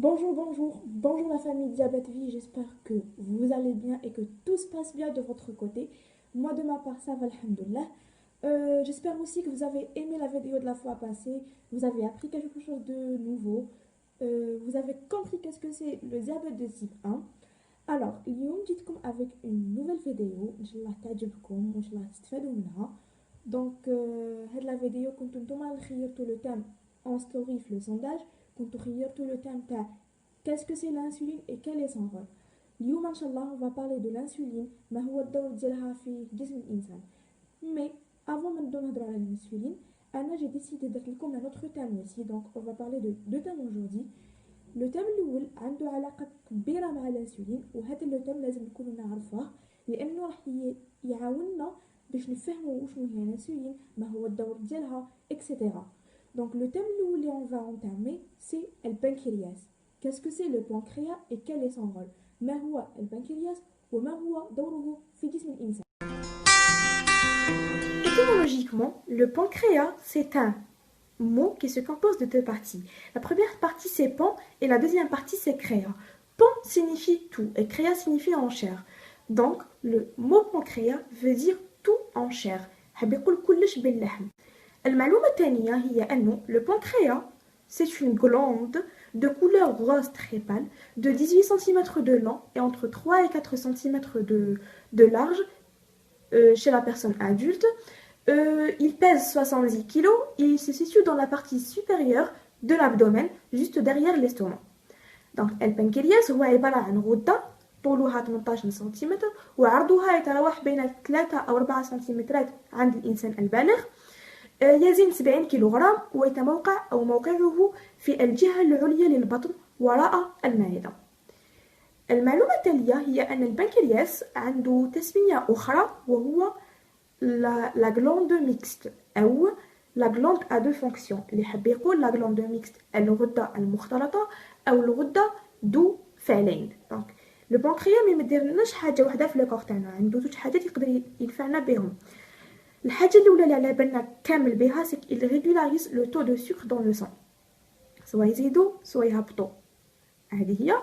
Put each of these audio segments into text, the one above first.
Bonjour la famille Diabète Vie, j'espère que vous allez bien et que tout se passe bien de votre côté. Moi de ma part ça va, alhamdoulilah. J'espère aussi que vous avez aimé la vidéo de la fois passée, vous avez appris quelque chose de nouveau, vous avez compris qu'est-ce que c'est le diabète de type 1. Alors, اليوم جيتكم avec une nouvelle vidéo, Inch'Allah تعجبكم وإنشالله تستفادوا منها. Donc, هاد la vidéo كنتو نتوما اللي خيرتوا le thème en story في le sondage, كنتو خيرتوا le thème تاع qu'est-ce que c'est l'insuline et quel est son rôle. اليوم ان شاء الله on va parler de l'insuline, ما هو الدور ديالها في جسم الانسان. Mais avant ما نبداو نهضروا على l'insuline, انا j'ai décidé درت لكم un autre thème aussi. Donc on va parler de deux thèmes aujourd'hui. لو تام الاول عنده علاقه كبيره مع الانسولين، وهذا لو تام لازم نكونوا نعرفوه لانه راح يعاوننا باش نفهموا شنو هي الانسولين، ما هو الدور ديالها اكسيتيرا. دونك لو تام الاول اللي اون فا انتامي سي البنكرياس. Qu'est-ce que c'est le pancréas et quel est son rôle؟ ما هو البنكرياس وما هو دوره في جسم الإنسان؟ Étymologiquement, le pancréas, c'est un mot qui se compose de deux parties. La première partie, c'est pan et la deuxième partie, c'est créa. Pan signifie tout et créa signifie en chair. Donc, le mot pancréas veut dire tout en chair. حب يقول كلش باللحم. المعلومة الثانية هي أنه le pancréas, c'est une glande de couleur rose très pâle, de 18 cm de long et entre 3 et 4 cm de large chez la personne adulte. Il pèse 70 kg et il se situe dans la partie supérieure de l'abdomen, juste derrière l'estomac. Donc, البنكرياس هو عبارة عن غدة طولها 18 سم وعرضها يتراوح بين 3 أو 4 سنتيمترات عند الإنسان البالغ. يزن 70 كيلوغرام موقعه في الجهة العليا للبطن وراء المعدة. المعلومة التالية هي أن البنكرياس عنده تسمية أخرى وهو la glande mixte أو la glande à deux fonctions. اللي حب يقول la glande mixte الغدة المختلطة أو الغدة ذو فعلين. Donc le pancréas ما يديرلناش حاجة واحدة في الكور تاعنا، عنده زوج حاجات يقدر ينفعنا بهم. الحاجة الأولى اللي على بالنا كامل بها c'est qu'il régularise le taux de sucre dans le sang. سواء يزيدو سواء يهبطو. هذه هي.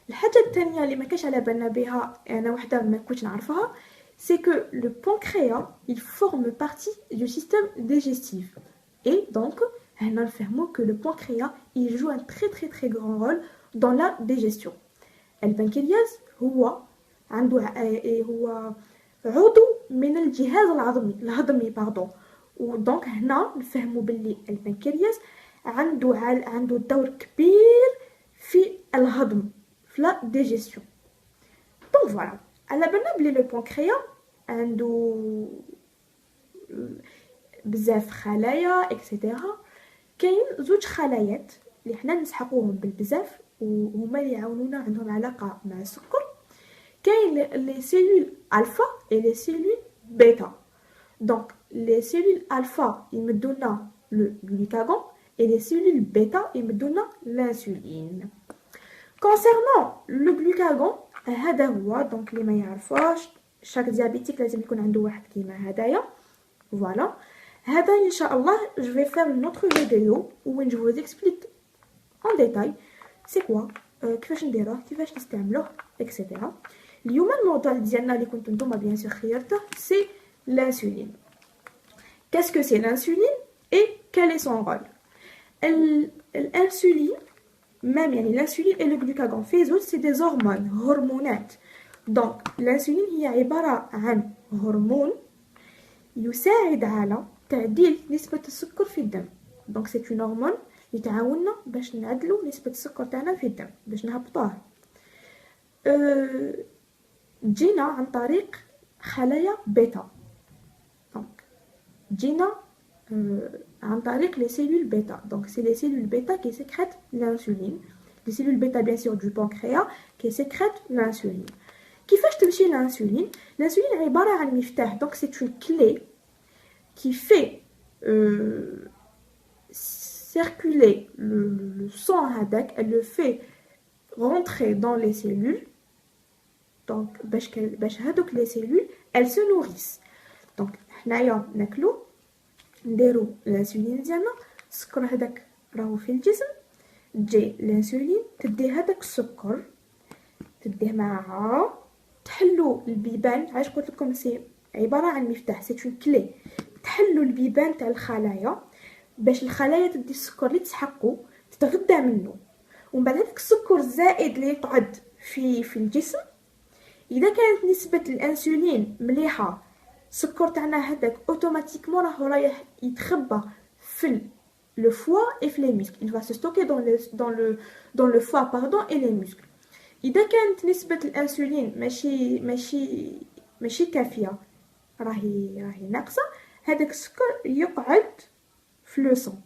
الحاجة الثانية اللي ما كاش على بالنا بها أنا وحدة ما كنتش نعرفها c'est que le pancréas il forme partie du système digestif. Et donc هنا نفهمو que le pancréas il joue un très grand rôle dans la digestion. البنكرياس هو عضو من الجهاز الهضمي باردون. ودونك هنا نفهموا باللي البنكرياس عنده دور كبير في الهضم في لا ديجيستيون. دونك فوالا على بالنا بلي لو بانكرياس عنده بزاف خلايا اكسيتيرا. كاين زوج خلايات اللي حنا نسحقوهم بالبزاف وهما اللي يعاونونا عندهم علاقه مع السكر. كاين les cellules alpha et les cellules bêta. Donc les cellules alpha يمدونا le glucagon et les cellules bêta يمدونا l'insuline. Concernant le glucagon هذا هو donc اللي ما يعرفوش chaque diabétique لازم يكون عنده واحد كيما هدايا. Voilà. هذا ان شاء الله je vais faire une autre vidéo où je vous explique en détail c'est quoi كيفاش نديروه كيفاش نستعملوه etc. اليوم الموضوع ديالنا اللي كنتو نتوما بيان سور خيرته سي l'insuline. Qu'est-ce que c'est l'insuline et quel est son rôle? L'insuline même يعني l'insuline et le glucagon في زوج c'est des hormones هرمونات. donc l'insuline هي عبارة عن هرمون يساعد على تعديل نسبة السكر في الدم. donc c'est une hormone اللي تعاوننا باش نعدلو نسبة السكر تاعنا في الدم باش نهبطوه. جينا عن طريق خلايا بيتا. donc جينا عن طريق les cellules bêta. donc c'est les cellules bêta qui sécrètent l'insuline. les cellules bêta bien sûr du pancréas qui sécrètent l'insuline. كيفاش تمشي l'insuline؟ l'insuline عبارة عن مفتاح. donc c'est une clé qui fait circuler le sang هذاك. elle le fait rentrer dans les cellules. donc باش هادوك les cellules elles se nourrissent. donc حنايا ناكلو نديرو الانسولين ديالنا. السكر هذاك راهو في الجسم تجي الانسولين تدي هذاك السكر تديه معها تحلوا البيبان. علاش قلت لكم سي عباره عن مفتاح، سي اون كلي. تحلوا البيبان تاع الخلايا باش الخلايا تدي السكر اللي تسحقوا تتغذى منه. ومن بعد هذاك السكر الزائد اللي يقعد في الجسم، اذا كانت نسبه الانسولين مليحه السكر تاعنا هذاك اوتوماتيكمون رايح يتخبى في le foie et les muscles. Il va se stocker dans le foie et les muscles. إذا كانت نسبة الأنسولين ماشي كافية، راهي ناقصة، هذاك السكر يقعد في لو سون.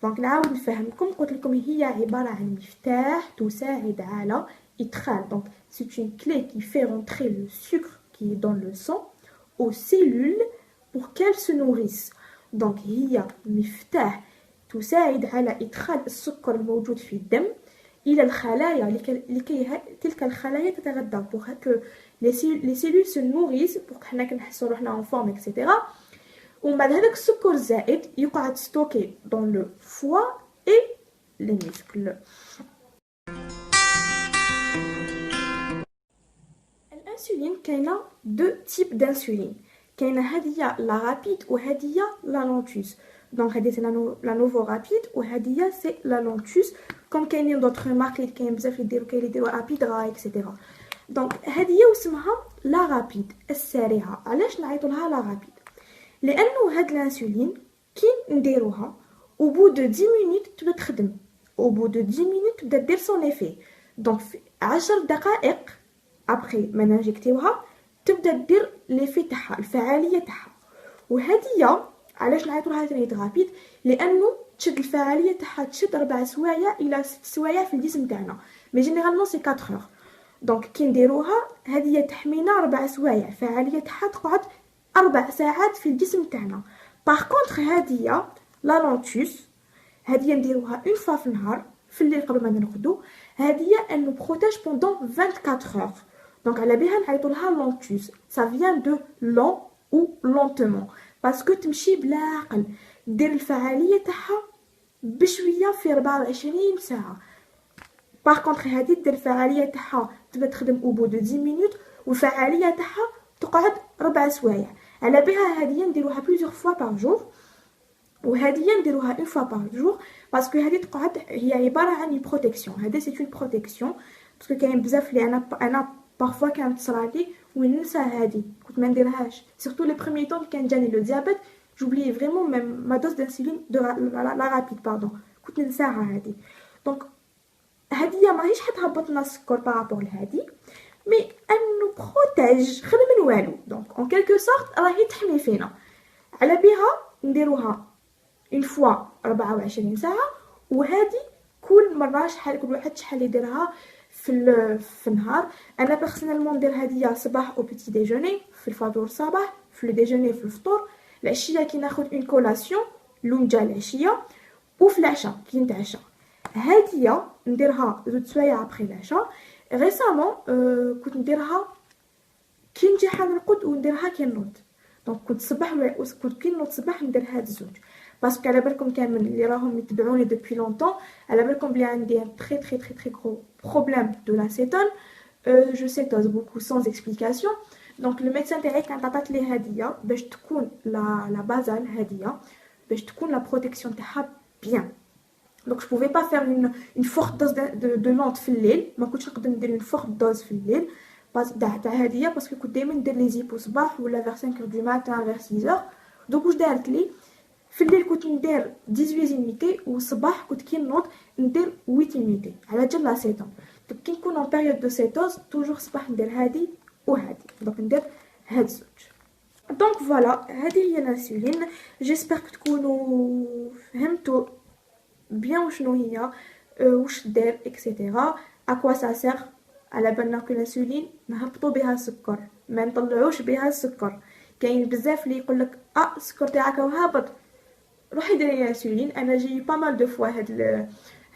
دونك نعاود نفهمكم، قلت لكم هي عبارة عن مفتاح تساعد على إدخال. دونك c'est une clé qui fait rentrer le sucre qui est dans le sang aux cellules pour qu'elles se nourrissent. دونك هي مفتاح تساعد على إدخال السكر الموجود في الدم إلى الخلايا لكي تلك الخلايا تتغذى pour que les cellules se nourrissent pour حنا كنحسوا روحنا en forme etc. ومن بعد هذاك السكر الزائد يقعد ستوكي dans le foie et les muscles. الانسولين كاينه دو تيب d'insuline. كاينه هذه لا رابيد وهذه لا لونتوس. دونك هذه سي لا نوفو رابيد وهذه سي لا لونتوس. كوم كاينين دوطخ مارك اللي كاين بزاف اللي يديروا رابيد غا اكسيتيرا. دونك هذه واسمها لا رابيد السريعه. علاش نعيطوا لها لا رابيد؟ لانه هاد الانسولين كي نديروها او بو دو 10 مينوت تبدا تخدم، او بو دو 10 مينوت تبدا دير سون ايفي. دونك في 10 دقائق ابري ما نانجيكتيوها تبدا دير ليفي تاعها، الفعاليه تاعها. وهذه علاش نعيطوا لها تريد رابيد؟ لانه تشد الفعاليه تاعها تشد 4 سوايع الى 6 سوايع في الجسم تاعنا، مي جينيرالمون سي 4 اور. دونك كي نديروها هذه تحمينا 4 سوايع، الفعاليه تاعها تقعد 4 ساعات في الجسم تاعنا. باغ كونطخ هذه لا لونتوس هذه نديروها اون فوا في النهار في الليل قبل ما نرقدو. هذه ان نو بروتيج بوندون 24 اور. دونك على بها نعيطوا لها لونتوس. سا فيان دو لون او لونتومون باسكو تمشي بلا عقل، دير الفعاليه تاعها بشويه في 24 ساعه. باغ كونطخ هذه دير الفعاليه تاعها تبدا تخدم او بو دو 10 مينوت والفعاليه تاعها تقعد 4 سوايع. على بها هذه نديروها بليزيور فوا بار جور وهذه نديروها اون فوا بار جور باسكو هذه تقعد هي عباره عن بروتيكسيون. هذه سي اون بروتيكسيون باسكو كاين بزاف اللي انا بارفوا كانت تصرالي وننسى هذه، كنت ما نديرهاش سورتو لي بروميي طون كان جاني لو ديابيت جوبلي فريمون ميم ما دوز دانسولين دو لا رابيد باردون كنت ننساها هذه. دونك هذه ماهيش حتهبط لنا السكر بارابور لهذه، مي انو بروتيج خير من والو. دونك اون كالكو سورت راهي تحمي فينا. على بها نديروها اون فوا 24 ساعه. وهذه كل مره شحال كل واحد شحال يديرها في النهار. انا بيرسونيلمون ندير هذه صباح او بيتي ديجوني، في الفطور الصباح، في لو ديجوني في الفطور، العشيه كي ناخذ اون كولاسيون لونجا العشيه، وفي العشاء كي نتعشى. هذه نديرها 2 سوايع ابري العشاء. ريسامون كنت نديرها كي نجي حنرقد ونديرها كي نوض. دونك كنت صباح كنت كي نوض صباح ندير هاد الزوج باسكو على بالكم كامل اللي راهم يتبعوني دوبي لونطون على بالكم بلي عندي ان تري تري تري تري غرو بروبليم دو لاسيتون. جو سيتوز بوكو سانز اكسبليكاسيون. دونك لو ميدسان تاعي كان عطات لي هديه باش تكون لا بازال هديه باش تكون لا بروتيكسيون تاعها بيان. دونك جو بوفي با فير اون فورت دوز دو لونت في الليل، ما كنتش نقدر ندير اون فورت دوز في الليل تاع هديه باسكو كنت دائما ندير لي زيبو صباح ولا فيغ 5 دو ماتان فيغ 6 دونك واش دارت لي في الليل كنت ندير 18 يونيتي والصباح كنت كي نوض ندير 8 يونيتي على جال لاسيتون. دونك كي نكون اون بيريود دو سيتوز توجور صباح ندير هادي وهادي. دونك ندير هاد الزوج. دونك فوالا هذه هي الانسولين. جيسبر تكونوا فهمتوا بيان شنو هي واش دير اكسيتيرا اكوا سا سير. على بالنا كو الانسولين نهبطوا بها السكر ما نطلعوش بها السكر. كاين بزاف اللي يقولك السكر تاعك هابط روحي ديري الانسولين. انا جي با مال دو فوا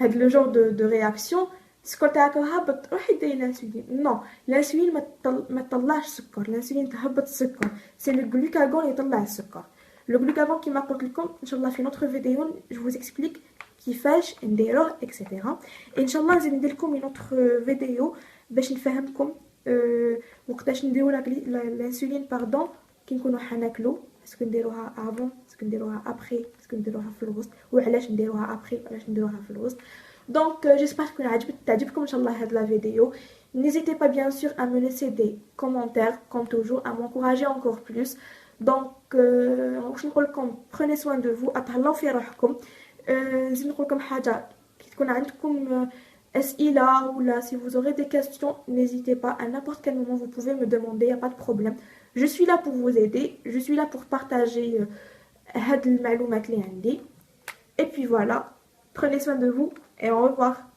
هاد لو جور دو رياكسيون السكر تاعك هابط روحي ديري الانسولين. نو الانسولين ما تطلعش السكر، الانسولين تهبط السكر. سي لو غلوكاغون يطلع السكر. Le glucagon qui m'a قلت لكم ان شاء الله في notre vidéo je vous explique كيفاش نديروه etc. et ان شاء الله نزيد ندير لكم une autre vidéo باش نفهمكم وقتاش نديرو الانسولين باردون كي نكونوا حناكلو اسكو نديروها افون اسكو نديروها ابري اسكو نديروها في الوسط وعلاش نديروها ابري وعلاش نديروها في الوسط. Donc j'espère que تعجبكم ان شاء الله هاد la vidéo. N'hésitez pas bien sûr à me laisser des commentaires comme toujours, à m'encourager encore plus. Donc واش نقول لكم prenez soin de vous, اتهلاو في روحكم. نزيد نقول لكم حاجه كي تكون عندكم أسئلة ولا si vous aurez des questions, n'hésitez pas, à n'importe quel moment vous pouvez me demander, il n'y a pas de problème. Je suis là pour vous aider, je suis là pour partager هاد المعلومات اللي عندي. Et puis voilà, prenez soin de vous et au revoir.